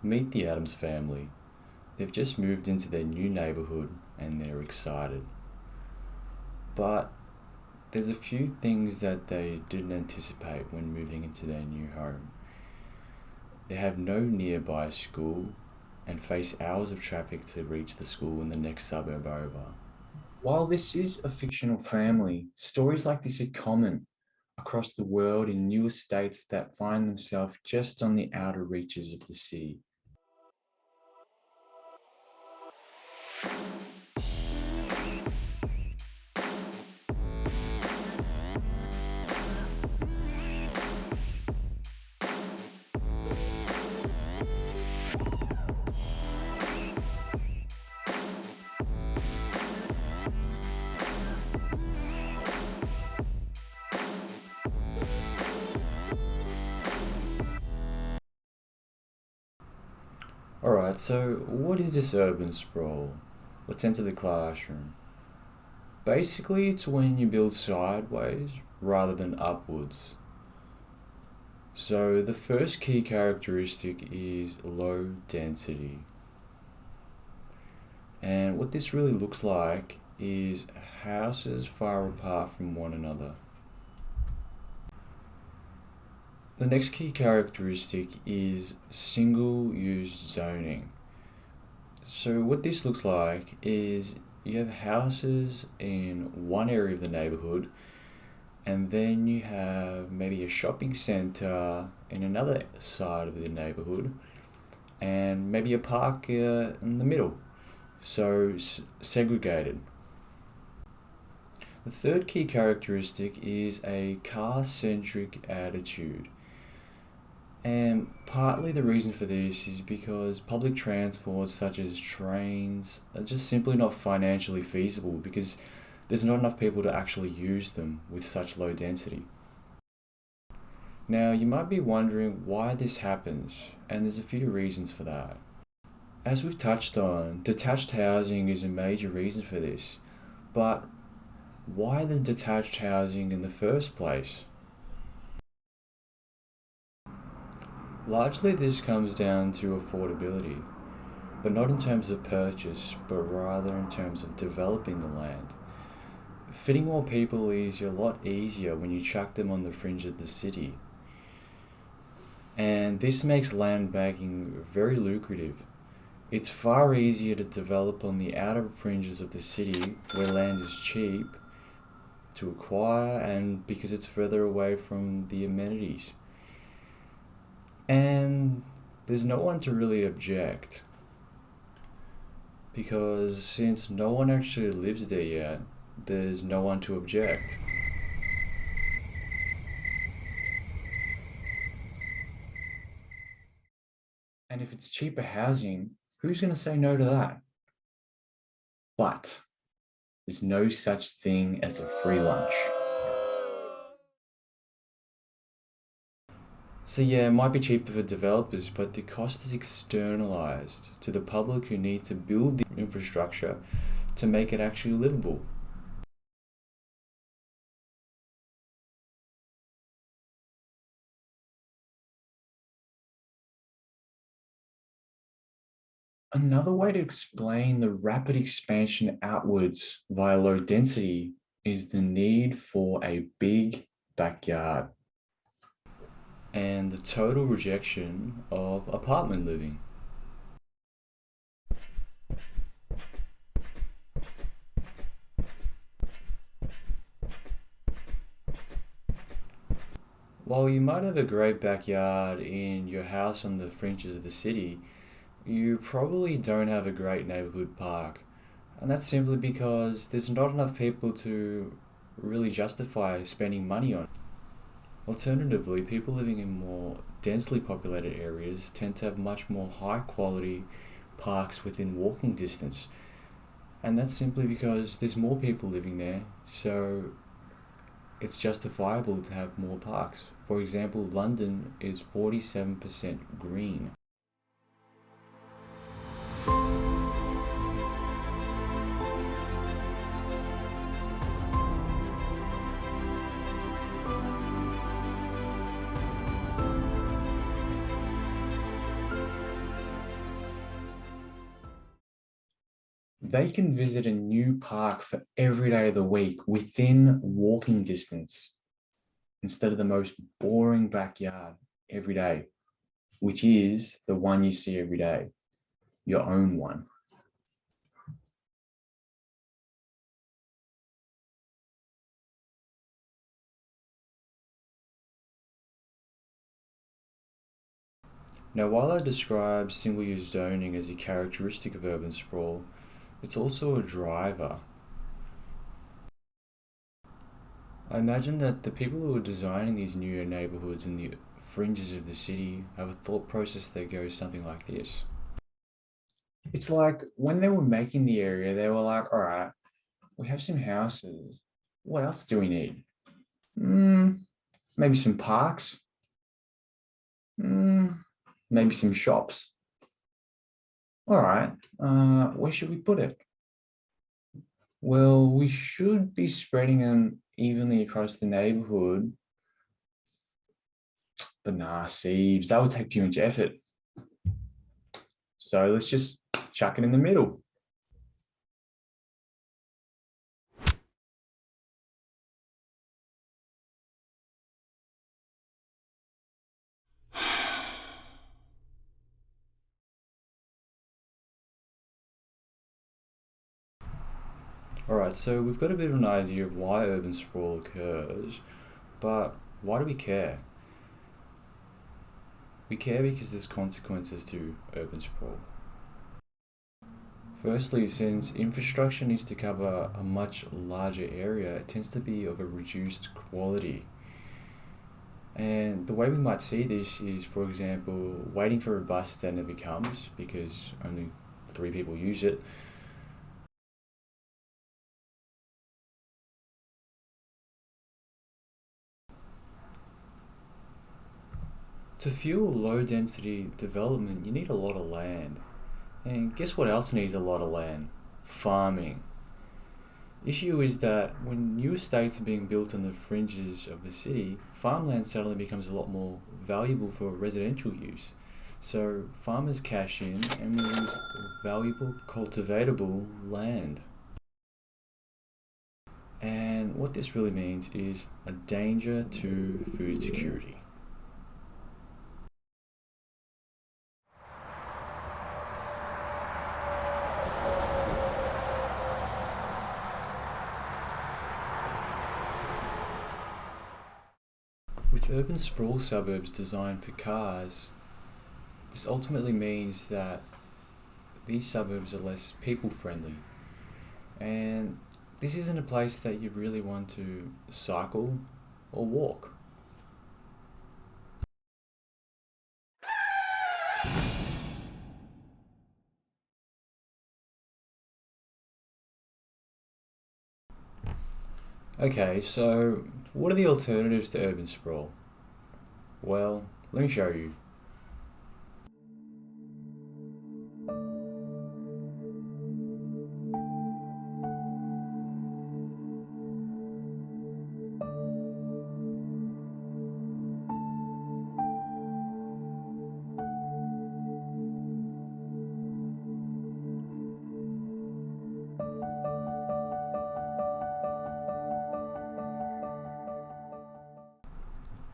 Meet the Adams family. They've just moved into their new neighborhood and they're excited. But there's a few things that they didn't anticipate when moving into their new home. They have no nearby school and face hours of traffic to reach the school in the next suburb over. While this is a fictional family, stories like this are common across the world in newer states that find themselves just on the outer reaches of the city. Alright, so what is this urban sprawl? Let's enter the classroom. Basically, it's when you build sideways rather than upwards. So the first key characteristic is low density. And what this really looks like is houses far apart from one another. The next key characteristic is single-use zoning. So what this looks like is you have houses in one area of the neighborhood, and then you have maybe a shopping center in another side of the neighborhood, and maybe a park in the middle. So segregated. The third key characteristic is a car-centric attitude. And partly the reason for this is because public transport such as trains are just simply not financially feasible because there's not enough people to actually use them with such low density. Now you might be wondering why this happens, and there's a few reasons for that. As we've touched on, detached housing is a major reason for this, but why the detached housing in the first place? Largely this comes down to affordability, but not in terms of purchase, but rather in terms of developing the land. Fitting more people is a lot easier when you chuck them on the fringe of the city. And this makes land banking very lucrative. It's far easier to develop on the outer fringes of the city where land is cheap to acquire and because it's further away from the amenities. And there's no one to really object because since no one actually lives there yet, there's no one to object. And if it's cheaper housing, who's going to say no to that? But there's no such thing as a free lunch. So yeah, it might be cheaper for developers, but the cost is externalized to the public who need to build the infrastructure to make it actually livable. Another way to explain the rapid expansion outwards via low density is the need for a big backyard and the total rejection of apartment living. While you might have a great backyard in your house on the fringes of the city, you probably don't have a great neighborhood park. And that's simply because there's not enough people to really justify spending money on it. Alternatively, people living in more densely populated areas tend to have much more high quality parks within walking distance. And that's simply because there's more people living there, so it's justifiable to have more parks. For example, London is 47% green. They can visit a new park for every day of the week within walking distance instead of the most boring backyard every day, which is the one you see every day, your own one. Now, while I describe single-use zoning as a characteristic of urban sprawl, it's also a driver. I imagine that the people who are designing these new neighborhoods in the fringes of the city have a thought process that goes something like this. It's like when they were making the area, they were like, all right, we have some houses. What else do we need? Mm, maybe some parks. Mm, maybe some shops. All right, where should we put it? Well, we should be spreading them evenly across the neighborhood. But nah, Sieves, that would take too much effort. So let's just chuck it in the middle. All right, so we've got a bit of an idea of why urban sprawl occurs, but why do we care? We care because there's consequences to urban sprawl. Firstly, since infrastructure needs to cover a much larger area, it tends to be of a reduced quality. And the way we might see this is, for example, waiting for a bus that never comes because only 3 people use it. To fuel low density development, you need a lot of land. And guess what else needs a lot of land? Farming. Issue is that when new estates are being built on the fringes of the city, farmland suddenly becomes a lot more valuable for residential use. So farmers cash in and we lose valuable cultivatable land. And what this really means is a danger to food security. With urban sprawl suburbs designed for cars, this ultimately means that these suburbs are less people friendly. And this isn't a place that you really want to cycle or walk. Okay, so what are the alternatives to urban sprawl? Well, let me show you.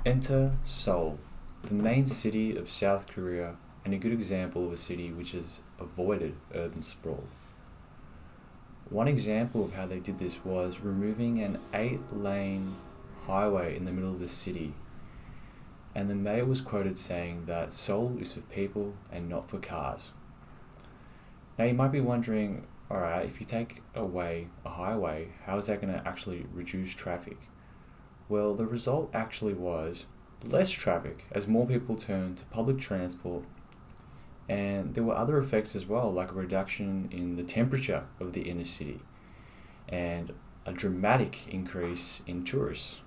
Enter Seoul, the main city of South Korea and a good example of a city which has avoided urban sprawl. One example of how they did this was removing an 8-lane highway in the middle of the city. And the mayor was quoted saying that Seoul is for people and not for cars. Now you might be wondering, alright, if you take away a highway, how is that going to actually reduce traffic? Well, the result actually was less traffic as more people turned to public transport, and there were other effects as well, like a reduction in the temperature of the inner city and a dramatic increase in tourists.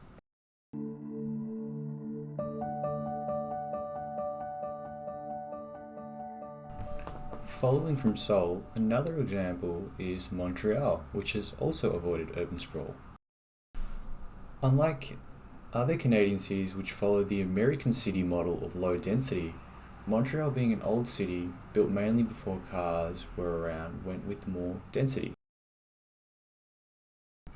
Following from Seoul, another example is Montreal, which has also avoided urban sprawl. Unlike other Canadian cities which follow the American city model of low density, Montreal, being an old city built mainly before cars were around, went with more density.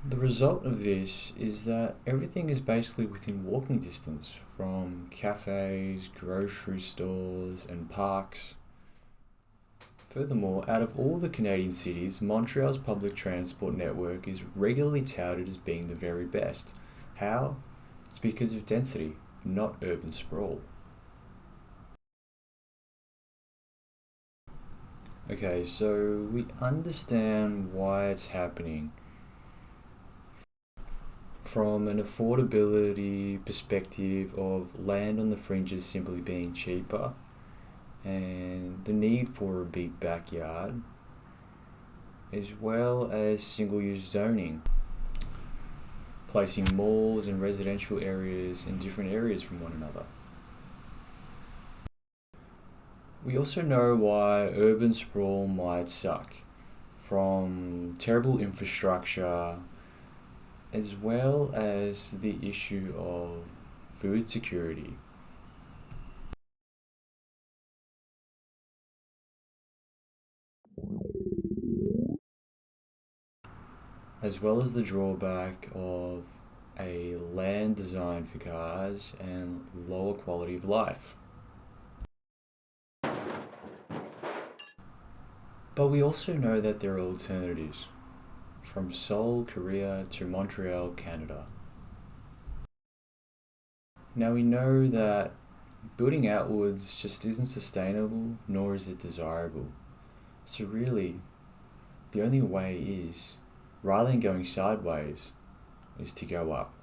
The result of this is that everything is basically within walking distance, from cafes, grocery stores, and parks. Furthermore, out of all the Canadian cities, Montreal's public transport network is regularly touted as being the very best. How? It's because of density, not urban sprawl. Okay, so we understand why it's happening from an affordability perspective of land on the fringes simply being cheaper and the need for a big backyard, as well as single use zoning, placing malls and residential areas in different areas from one another. We also know why urban sprawl might suck, from terrible infrastructure, as well as the issue of food security. As well as the drawback of a land designed for cars and lower quality of life. But we also know that there are alternatives, from Seoul, Korea to Montreal, Canada. Now we know that building outwards just isn't sustainable, nor is it desirable. So really, the only way is, rather than going sideways, is to go up.